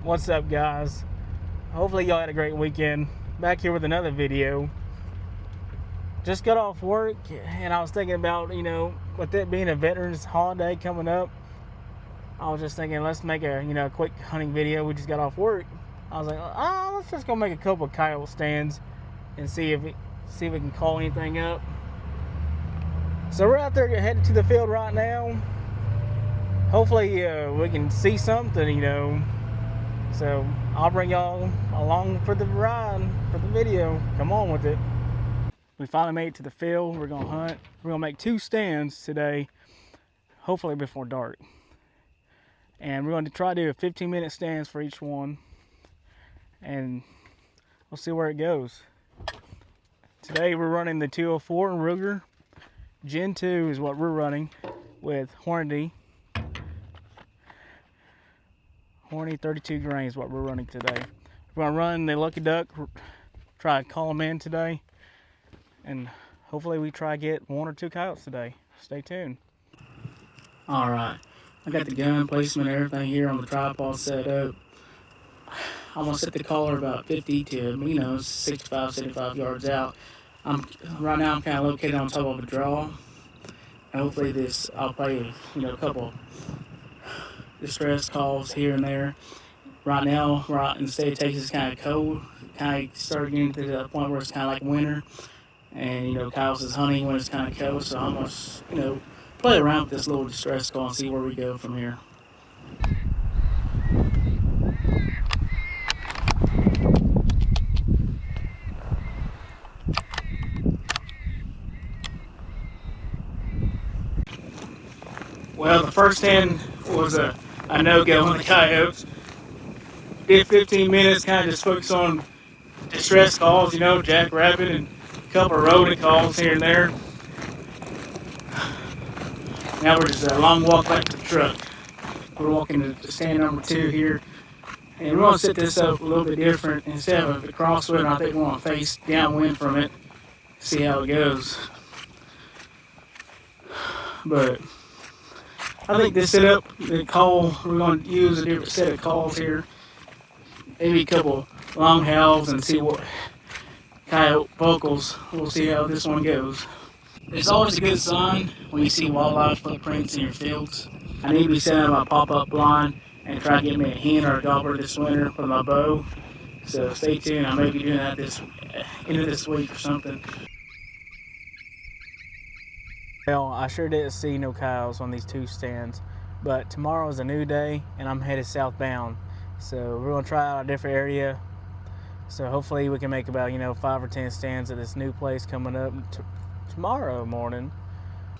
What's up, guys? Hopefully y'all had a great weekend. Back here with another video. Just got off work and I was thinking about, with it being a Veterans holiday coming up, I was just thinking, let's make a quick hunting video. We just got off work. I was like, let's just go make a couple of coyote stands and see if we can call anything up. So we're out there headed to the field right now. Hopefully we can see something, So I'll bring y'all along for the ride, for the video. Come on with it. We finally made it to the field. We're gonna hunt. We're gonna make 2 stands today, hopefully before dark. And we're going to try to do a 15-minute stands for each one. And we'll see where it goes. Today we're running the 204 Ruger. Gen 2 is what we're running with Hornady. Horny 32 grain is what we're running today. We're gonna run the Lucky Duck, try to call them in today, and hopefully we try to get 1 or 2 coyotes today. Stay tuned. All right, I got the gun placement and everything here on the tripod set up. I'm gonna set the caller about 50 to 65, 75 yards out. Right now I'm kind of located on top of a draw, and hopefully I'll play a couple distress calls here and there. Right now, in the state of Texas, it's kind of cold. Kind of starting getting to the point where it's kind of like winter. And, coyotes is hunting when it's kind of cold. So I'm going to, play around with this little distress call and see where we go from here. Well, the first stand was a no-go on the coyotes. Did 15 minutes, kind of just focus on distress calls, jackrabbit and a couple of rodent calls here and there. Now we're just a long walk back to the truck. We're walking to stand number 2 here. And we're going to set this up a little bit different. Instead of a crosswind, I think we want to face downwind from it. See how it goes. But I think this setup, the call, we're going to use a different set of calls here. Maybe a couple long howls and see what coyote vocals. We'll see how this one goes. It's always a good sign when you see wildlife footprints in your fields. I need to be setting up my pop-up blind and try to get me a hen or a gobbler this winter with my bow. So stay tuned. I may be doing that end of this week or something. Well, I sure didn't see no coyotes on these 2 stands, but tomorrow is a new day and I'm headed southbound. So we're gonna try out a different area. So hopefully we can make about 5 or 10 stands at this new place coming up tomorrow morning.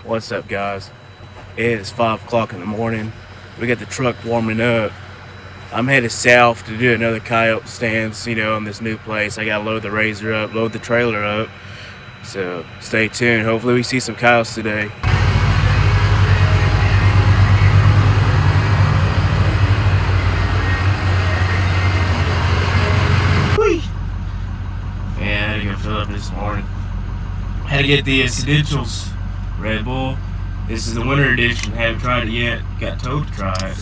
What's up, guys? It is 5 o'clock in the morning. We got the truck warming up. I'm headed south to do another coyote stands, on this new place. I gotta load the Razor up, load the trailer up. So stay tuned. Hopefully we see some coyotes today. Whee! Yeah, I had to go fill up this morning. Had to get the Essentials Red Bull. This is the winter edition. Haven't tried it yet. Got told to try it.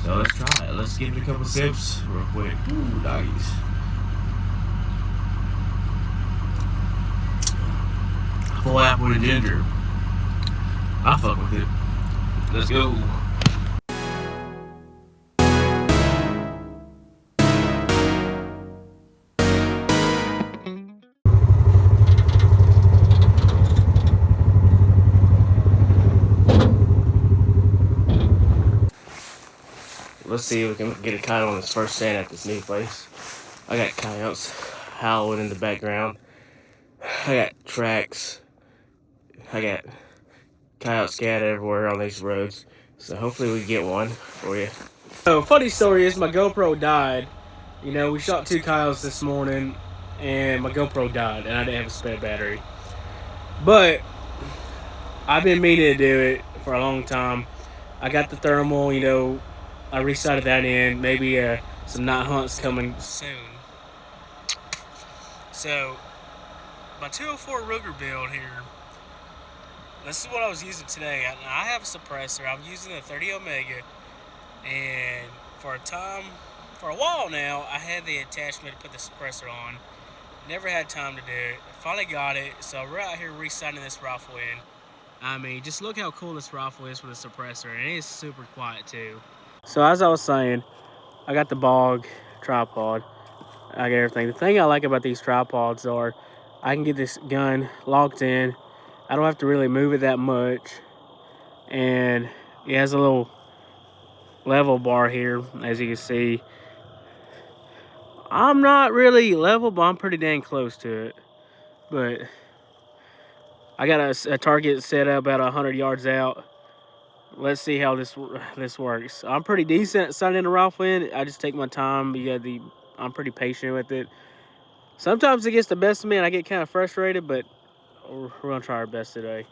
So let's try it. Let's give it a couple sips real quick. Ooh, doggies. Full apple and ginger. I fuck with it. Let's go. Let's see if we can get a coyote on this first stand at this new place. I got coyotes howling in the background. I got tracks. I got coyotes scattered everywhere on these roads. So hopefully we can get one for you. So funny story is my GoPro died. We shot 2 coyotes this morning and my GoPro died and I didn't have a spare battery. But I've been meaning to do it for a long time. I got the thermal, I resighted that in. Maybe some night hunts coming soon. So my 204 Ruger build here. This is what I was using today. I have a suppressor. I'm using a 30 Omega, and For a while now, I had the attachment to put the suppressor on. Never had time to do it. Finally got it, so we're out here re-sighting this rifle in. I mean, just look how cool this rifle is with a suppressor, and it is super quiet too. So as I was saying, I got the Bog tripod. I got everything. The thing I like about these tripods are I can get this gun locked in. I don't have to really move it that much. And it has a little level bar here, as you can see. I'm not really level, but I'm pretty dang close to it. But I got a target set up about 100 yards out. Let's see how this works. I'm pretty decent at sighting a rifle in. I just take my time. I'm pretty patient with it. Sometimes it gets the best of me and I get kind of frustrated, but we're gonna try our best today.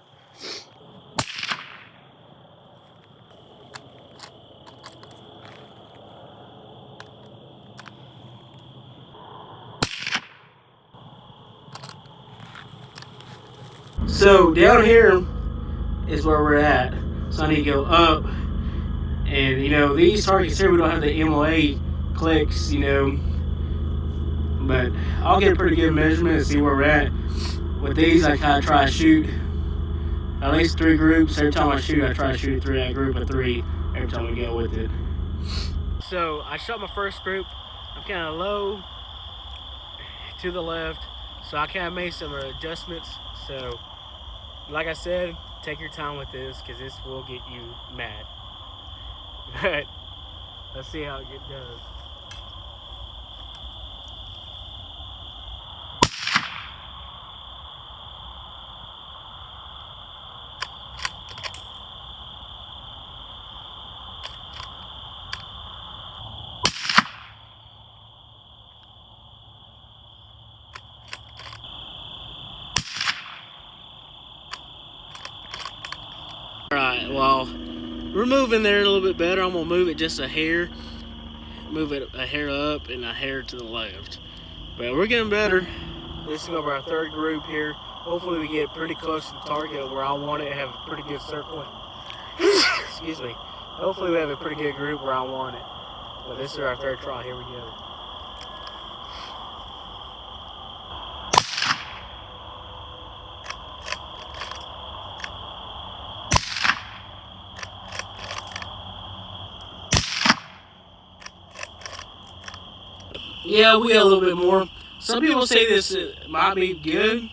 So down here is where we're at. So I need to go up, and these targets here we don't have the MOA clicks, but I'll get a pretty good measurement and see where we're at. With these, I kind of try to shoot at least 3 groups. Every time I shoot, I try to shoot a group of 3 every time we go with it. So I shot my first group. I'm kind of low to the left, so I kind of made some adjustments. So like I said, take your time with this because this will get you mad. But let's see how it does. Alright, well, we're moving there a little bit better. I'm going to move it just a hair. Move it a hair up and a hair to the left. But we're getting better. This is going to be our 3rd group here. Hopefully we get pretty close to the target where I want it, have a pretty good circle. Excuse me. Hopefully we have a pretty good group where I want it. But this is our 3rd try. Here we go. Yeah, we got a little bit more. Some people say this might be good,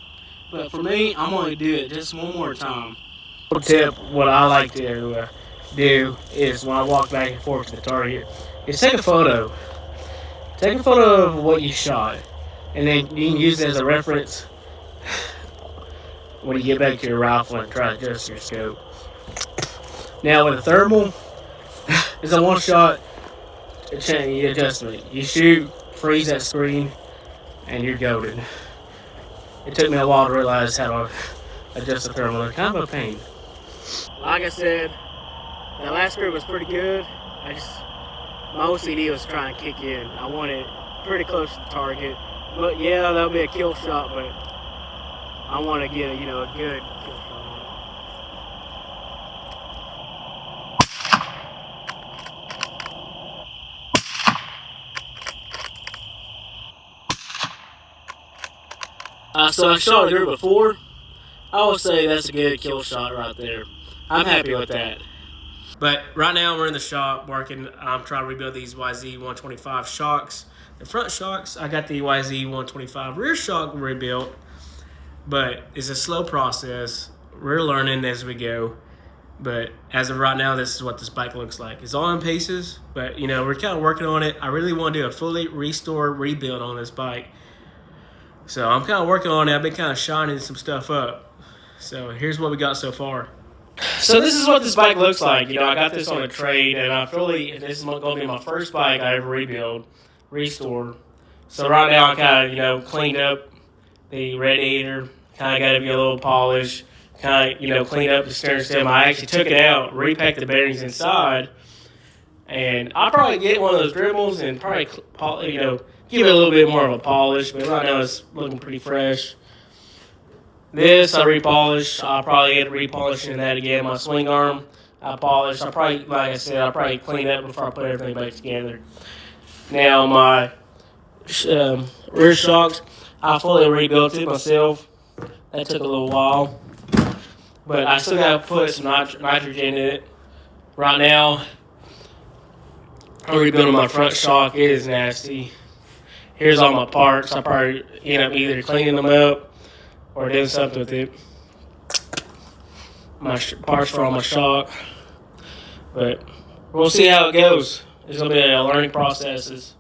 but for me, I'm going to do it just one more time. Tip, what I like to do is when I walk back and forth to the target, is take a photo. Take a photo of what you shot, and then you can use it as a reference when you get back to your rifle and try to adjust your scope. Now with a thermal, it's a one-shot adjustment. You shoot, freeze that screen, and you're golden. It took me a while to realize how to adjust the thermal. It's kind of a pain. Like I said, that last group was pretty good. My OCD was trying to kick in. I wanted pretty close to the target. But yeah, that'll be a kill shot, but I want to get a good kill shot on it. So I shot a group before. I would say that's a good kill shot right there. I'm happy with that. But right now we're in the shop working. I'm trying to rebuild these YZ-125 shocks. The front shocks, I got the YZ-125 rear shock rebuilt, but it's a slow process. We're learning as we go. But as of right now, this is what this bike looks like. It's all in pieces, but we're kind of working on it. I really want to do a fully rebuild on this bike. So I'm kind of working on it. I've been kind of shining some stuff up. So here's what we got so far. So this is what this bike looks like. I got this on a trade, and this is going to be my first bike I ever restored. So right now I kind of, cleaned up the radiator, kind of got it a little polish, kind of, cleaned up the steering stem. I actually took it out, repacked the bearings inside, and I'll probably get one of those dribbles and probably, give it a little bit more of a polish, but right now it's looking pretty fresh. This I repolished. I'll probably get repolishing that again. My swing arm, I polished. I probably, like I said, I probably clean up before I put everything back together. Now my rear shocks, I fully rebuilt it myself. That took a little while, but I still got to put some nitrogen in it. Right now, I'm rebuilding my front shock. It is nasty. Here's all my parts. I probably end up either cleaning them up or doing something with it. My parts for all my shock, but we'll see how it goes. It's gonna be a learning process.